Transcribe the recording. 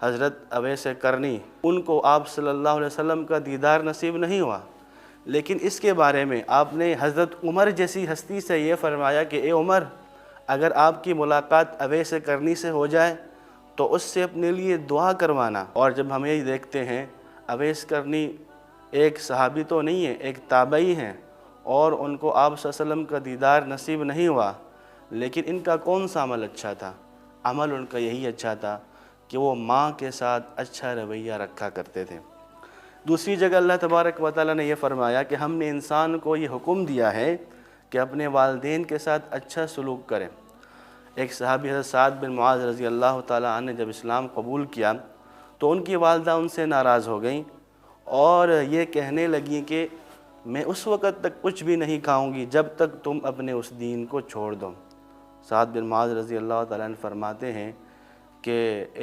حضرت اویس کرنی، ان کو آپ صلی اللہ علیہ وسلم کا دیدار نصیب نہیں ہوا، لیکن اس کے بارے میں آپ نے حضرت عمر جیسی ہستی سے یہ فرمایا کہ اے عمر، اگر آپ کی ملاقات اویس کرنی سے ہو جائے تو اس سے اپنے لیے دعا کروانا۔ اور جب ہم یہ دیکھتے ہیں اویس کرنی ایک صحابی تو نہیں ہے، ایک تابعی ہیں، اور ان کو آپ صلی اللہ علیہ وسلم کا دیدار نصیب نہیں ہوا، لیکن ان کا کون سا عمل اچھا تھا؟ عمل ان کا یہی اچھا تھا کہ وہ ماں کے ساتھ اچھا رویہ رکھا کرتے تھے۔ دوسری جگہ اللہ تبارک و تعالیٰ نے یہ فرمایا کہ ہم نے انسان کو یہ حکم دیا ہے کہ اپنے والدین کے ساتھ اچھا سلوک کریں۔ ایک صحابی حضرت سعد بن معاذ رضی اللہ تعالیٰ عنہ نے جب اسلام قبول کیا تو ان کی والدہ ان سے ناراض ہو گئیں اور یہ کہنے لگیں کہ میں اس وقت تک کچھ بھی نہیں کھاؤں گی جب تک تم اپنے اس دین کو چھوڑ دو۔ سعد بن معاذ رضی اللہ تعالیٰ عنہ فرماتے ہیں کہ